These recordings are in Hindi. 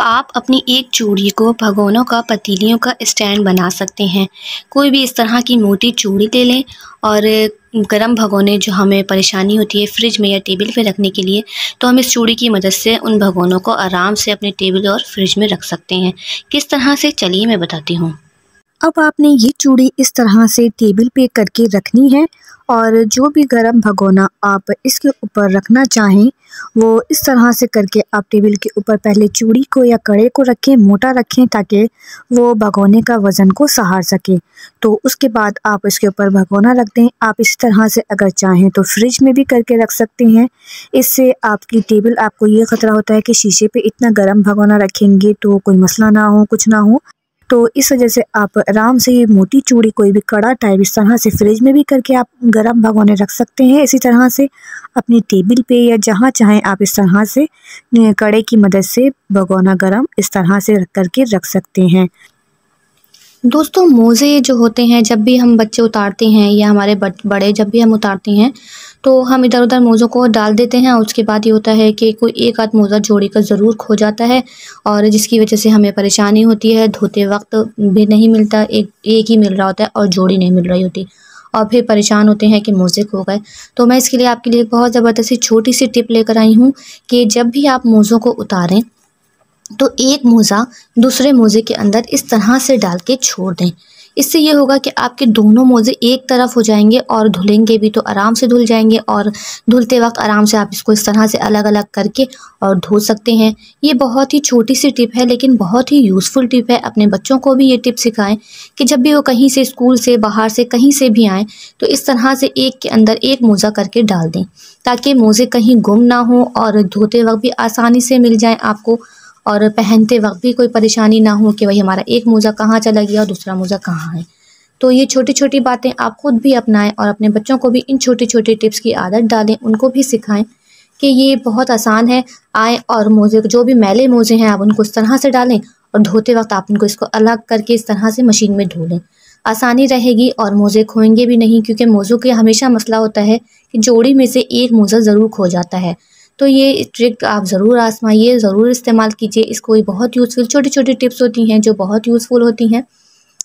आप अपनी एक चूड़ी को भगोनों का पतीलियों का स्टैंड बना सकते हैं। कोई भी इस तरह की मोटी चूड़ी ले लें और गरम भगोने जो हमें परेशानी होती है फ्रिज में या टेबल पे रखने के लिए, तो हम इस चूड़ी की मदद से उन भगोनों को आराम से अपने टेबल और फ्रिज में रख सकते हैं। किस तरह से, चलिए मैं बताती हूँ। अब आपने ये चूड़ी इस तरह से टेबल पे करके रखनी है और जो भी गरम भगोना आप इसके ऊपर रखना चाहें वो इस तरह से करके आप टेबल के ऊपर पहले चूड़ी को या कड़े को रखें, मोटा रखें ताकि वो भगोने का वज़न को सहार सके। तो उसके बाद आप इसके ऊपर भगोना रख दें। आप इस तरह से अगर चाहें तो फ्रिज में भी करके रख सकते हैं। इससे आपकी टेबल, आपको ये ख़तरा होता है कि शीशे पे इतना गर्म भगोना रखेंगे तो कोई मसला ना हो, कुछ ना हो। तो इस वजह से आप आराम से ये मोटी चूड़ी कोई भी कड़ा टाइप इस तरह से फ्रिज में भी करके आप गरम भगोने रख सकते हैं। इसी तरह से अपनी टेबल पे या जहाँ चाहें आप इस तरह से कड़े की मदद से भगोना गरम इस तरह से रख करके रख सकते हैं। दोस्तों, मोज़े जो होते हैं जब भी हम बच्चे उतारते हैं या हमारे बड़े जब भी हम उतारते हैं तो हम इधर उधर मोज़ों को डाल देते हैं और उसके बाद ये होता है कि कोई एक आध मोज़ा जोड़ी का ज़रूर खो जाता है और जिसकी वजह से हमें परेशानी होती है। धोते वक्त भी नहीं मिलता, एक ही मिल रहा होता है और जोड़ी नहीं मिल रही होती और फिर परेशान होते हैं कि मोज़े खो गए। तो मैं इसके लिए आपके लिए बहुत ज़बरदस्त सी छोटी सी टिप लेकर आई हूँ कि जब भी आप मोज़ों को उतारें तो एक मोज़ा दूसरे मोज़े के अंदर इस तरह से डाल के छोड़ दें। इससे ये होगा कि आपके दोनों मोज़े एक तरफ हो जाएंगे और धुलेंगे भी तो आराम से धुल जाएंगे और धुलते वक्त आराम से आप इसको इस तरह से अलग अलग करके और धो सकते हैं। ये बहुत ही छोटी सी टिप है लेकिन बहुत ही यूज़फुल टिप है। अपने बच्चों को भी ये टिप सिखाएं कि जब भी वो कहीं से, स्कूल से, बाहर से, कहीं से भी आएँ तो इस तरह से एक के अंदर एक मोज़ा करके डाल दें ताकि मोज़े कहीं गुम ना हो और धोते वक्त भी आसानी से मिल जाएँ आपको और पहनते वक्त भी कोई परेशानी ना हो कि भाई हमारा एक मोज़ा कहाँ चला गया और दूसरा मोज़ा कहाँ है। तो ये छोटी छोटी बातें आप खुद भी अपनाएं और अपने बच्चों को भी इन छोटी छोटी टिप्स की आदत डालें, उनको भी सिखाएं कि ये बहुत आसान है। आए और मोज़े, जो भी मैले मोज़े हैं आप उनको इस तरह से डालें और धोते वक्त आप उनको इसको अलग करके इस तरह से मशीन में धो लें। आसानी रहेगी और मोज़े खोएंगे भी नहीं, क्योंकि मोज़ों के हमेशा मसला होता है कि जोड़ी में से एक मोज़ा ज़रूर खो जाता है। तो ये ट्रिक आप ज़रूर आजमाइए, ज़रूर इस्तेमाल कीजिए इसको। ये बहुत यूज़फुल छोटी छोटी टिप्स होती हैं जो बहुत यूज़फुल होती हैं,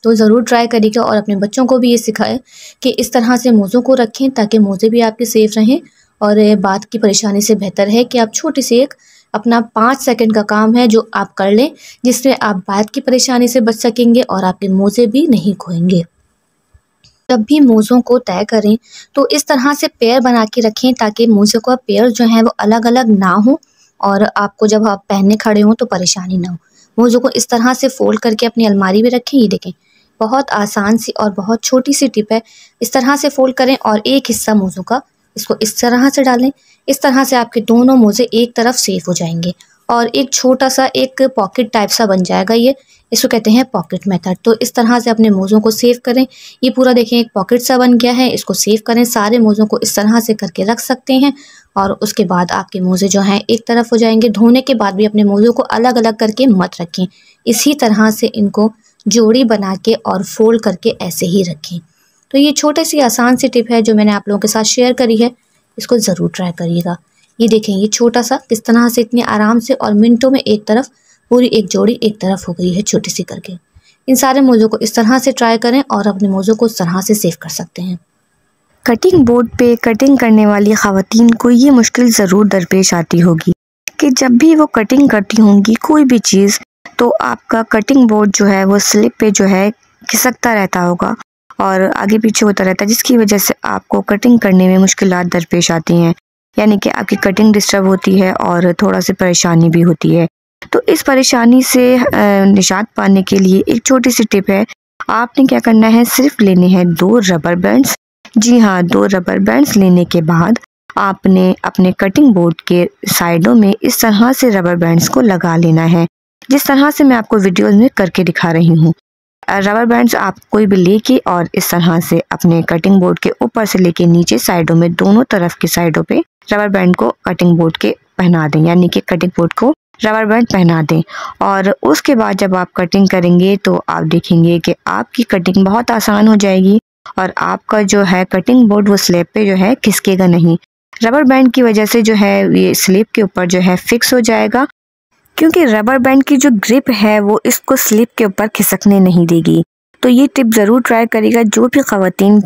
तो ज़रूर ट्राई करिएगा और अपने बच्चों को भी ये सिखाएं कि इस तरह से मोज़ों को रखें ताकि मोज़े भी आपके सेफ़ रहें। और बात की परेशानी से बेहतर है कि आप छोटी सी एक अपना 5 सेकंड का काम है जो आप कर लें, जिससे आप बात की परेशानी से बच सकेंगे और आपके मोज़े भी नहीं खोएंगे। जब भी मोज़ों को तय करें तो इस तरह से पेयर बना के रखें ताकि मोज़ों का पेयर जो है वो अलग अलग ना हो और आपको जब आप पहनने खड़े हों तो परेशानी ना हो। मोज़ों को इस तरह से फ़ोल्ड करके अपनी अलमारी में रखें। ये देखें, बहुत आसान सी और बहुत छोटी सी टिप है। इस तरह से फ़ोल्ड करें और एक हिस्सा मोज़ों का इसको इस तरह से डालें। इस तरह से आपके दोनों मोज़े एक तरफ सेफ हो जाएंगे और एक छोटा सा एक पॉकेट टाइप सा बन जाएगा। ये इसको कहते हैं पॉकेट मेथड। तो इस तरह से अपने मोज़ों को सेव करें। ये पूरा देखें एक पॉकेट सा बन गया है, इसको सेव करें। सारे मोज़ों को इस तरह से करके रख सकते हैं और उसके बाद आपके मोज़े जो हैं एक तरफ हो जाएंगे। धोने के बाद भी अपने मोज़ों को अलग अलग करके मत रखें, इसी तरह से इनको जोड़ी बना के और फोल्ड करके ऐसे ही रखें। तो ये छोटी सी आसान सी टिप है जो मैंने आप लोगों के साथ शेयर करी है, इसको ज़रूर ट्राई करिएगा। ये देखें, ये छोटा सा किस तरह से इतने आराम से और मिनटों में एक तरफ पूरी एक जोड़ी एक तरफ हो गई है छोटी सी करके। इन सारे मोज़ों को इस तरह से ट्राई करें और अपने मोज़ों को इस तरह से सेव कर सकते हैं। कटिंग बोर्ड पे कटिंग करने वाली ख़वातीन को ये मुश्किल ज़रूर दरपेश आती होगी कि जब भी वो कटिंग करती होंगी कोई भी चीज़ तो आपका कटिंग बोर्ड जो है वो स्लिप पे जो है खिसकता रहता होगा और आगे पीछे होता रहता है, जिसकी वजह से आपको कटिंग करने में मुश्किलात दरपेश आती हैं, यानी कि आपकी कटिंग डिस्टर्ब होती है और थोड़ा सी परेशानी भी होती है। तो इस परेशानी से निजात पाने के लिए एक छोटी सी टिप है। आपने क्या करना है, सिर्फ लेने हैं 2 रबर बैंड्स। जी हाँ, 2 रबर बैंड्स लेने के बाद आपने अपने कटिंग बोर्ड के साइडों में इस तरह से रबर बैंड्स को लगा लेना है, जिस तरह से मैं आपको वीडियोस में करके दिखा रही हूँ। रबर बैंड्स आप कोई भी लेके और इस तरह से अपने कटिंग बोर्ड के ऊपर से लेके नीचे साइडों में, दोनों तरफ की साइडों पे रबर बैंड को कटिंग बोर्ड के पहना दें, यानी कि कटिंग बोर्ड को रबर बैंड पहना दें। और उसके बाद जब आप कटिंग करेंगे तो आप देखेंगे कि आपकी कटिंग बहुत आसान हो जाएगी और आपका जो है कटिंग बोर्ड वो स्लैब पे जो है खिसकेगा नहीं। रबर बैंड की वजह से जो है ये स्लैब के ऊपर जो है फिक्स हो जाएगा क्योंकि रबर बैंड की जो ग्रिप है वो इसको स्लिप के ऊपर खिसकने नहीं देगी। तो ये टिप ज़रूर ट्राई करिएगा। जो भी ख़वातीन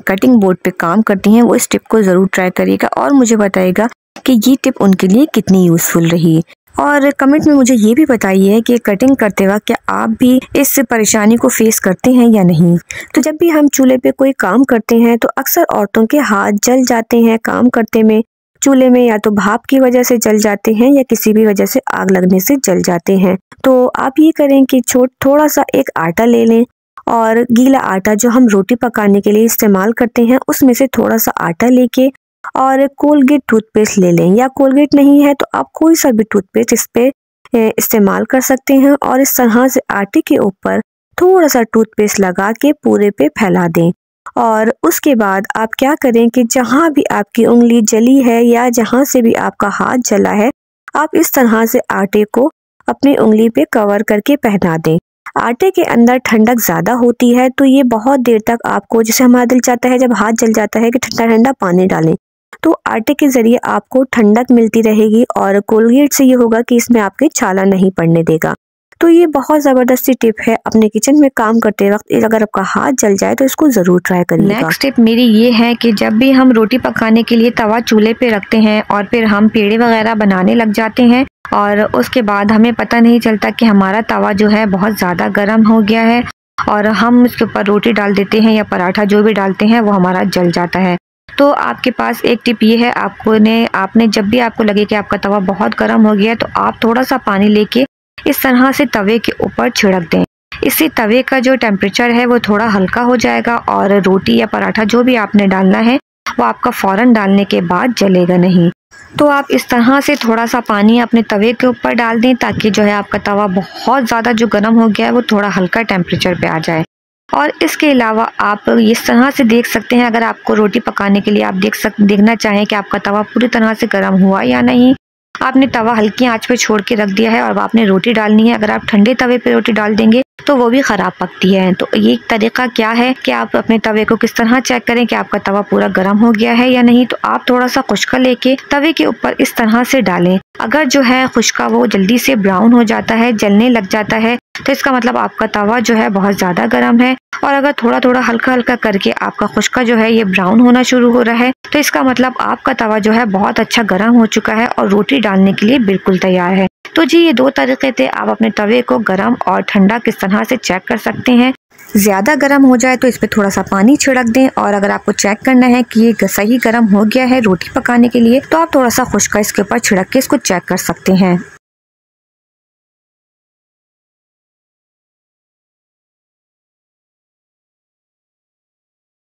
कटिंग बोर्ड पे काम करती हैं वो इस टिप को ज़रूर ट्राई करिएगा और मुझे बताइएगा कि ये टिप उनके लिए कितनी यूज़फुल रही। और कमेंट में मुझे ये भी बताइए कि कटिंग करते वक्त क्या आप भी इस परेशानी को फेस करते हैं या नहीं। तो जब भी हम चूल्हे पे कोई काम करते हैं तो अक्सर औरतों के हाथ जल जाते हैं काम करते में। चूल्हे में या तो भाप की वजह से जल जाते हैं या किसी भी वजह से आग लगने से जल जाते हैं। तो आप ये करें कि थोड़ा सा एक आटा ले लें और गीला आटा जो हम रोटी पकाने के लिए इस्तेमाल करते हैं उसमें से थोड़ा सा आटा लेके और कोलगेट टूथपेस्ट ले लें, या कोलगेट नहीं है तो आप कोई सा भी टूथपेस्ट इस पे इस्तेमाल कर सकते हैं। और इस तरह से आटे के ऊपर थोड़ा सा टूथपेस्ट लगा के पूरे पे फैला दें। और उसके बाद आप क्या करें कि जहाँ भी आपकी उंगली जली है या जहाँ से भी आपका हाथ जला है, आप इस तरह से आटे को अपनी उंगली पे कवर करके पहना दें। आटे के अंदर ठंडक ज़्यादा होती है तो ये बहुत देर तक आपको, जैसे हमारा दिल चाहता है जब हाथ जल जाता है कि ठंडा ठंडा पानी डालें, तो आटे के ज़रिए आपको ठंडक मिलती रहेगी और कोलगेट से ये होगा कि इसमें आपके छाला नहीं पड़ने देगा। तो ये बहुत ज़बरदस्ती टिप है। अपने किचन में काम करते वक्त अगर आपका हाथ जल जाए तो इसको ज़रूर ट्राई करिएगा। नेक्स्ट टिप मेरी ये है कि जब भी हम रोटी पकाने के लिए तवा चूल्हे पे रखते हैं और फिर हम पेड़े वगैरह बनाने लग जाते हैं और उसके बाद हमें पता नहीं चलता कि हमारा तवा जो है बहुत ज़्यादा गर्म हो गया है और हम इसके ऊपर रोटी डाल देते हैं या पराठा जो भी डालते हैं वो हमारा जल जाता है। तो आपके पास एक टिप ये है, आपने जब भी आपको लगे कि आपका तवा बहुत गर्म हो गया है तो आप थोड़ा सा पानी लेके इस तरह से तवे के ऊपर छिड़क दें। इससे तवे का जो टेम्परेचर है वो थोड़ा हल्का हो जाएगा और रोटी या पराठा जो भी आपने डालना है वो आपका फ़ौरन डालने के बाद जलेगा नहीं। तो आप इस तरह से थोड़ा सा पानी अपने तवे के ऊपर डाल दें ताकि जो है आपका तवा बहुत ज़्यादा जो गर्म हो गया है वो थोड़ा हल्का टेम्परेचर पे आ जाए। और इसके अलावा आप इस तरह से देख सकते हैं, अगर आपको रोटी पकाने के लिए आप देखना चाहें कि आपका तवा पूरी तरह से गर्म हुआ या नहीं, आपने तवा हल्की आंच पे छोड़ के रख दिया है और अब आपने रोटी डालनी है। अगर आप ठंडे तवे पे रोटी डाल देंगे तो वो भी ख़राब पकती है। तो ये तरीका क्या है कि आप अपने तवे को किस तरह चेक करें कि आपका तवा पूरा गर्म हो गया है या नहीं। तो आप थोड़ा सा खुश्का लेके तवे के ऊपर इस तरह से डालें। अगर जो है खुश्का वो जल्दी से ब्राउन हो जाता है, जलने लग जाता है, तो इसका मतलब आपका तवा जो है बहुत ज़्यादा गर्म है। और अगर थोड़ा थोड़ा हल्का हल्का करके आपका खुश्का जो है ये ब्राउन होना शुरू हो रहा है तो इसका मतलब आपका तवा जो है बहुत अच्छा गर्म हो चुका है और रोटी डालने के लिए बिल्कुल तैयार है। तो जी ये 2 तरीके थे, आप अपने तवे को गर्म और ठंडा किस तरह से चेक कर सकते हैं। ज़्यादा गर्म हो जाए तो इस पर थोड़ा सा पानी छिड़क दें और अगर आपको चेक करना है कि ये सही गर्म हो गया है रोटी पकाने के लिए तो आप थोड़ा सा खुश्का इसके ऊपर छिड़क के इसको चेक कर सकते हैं।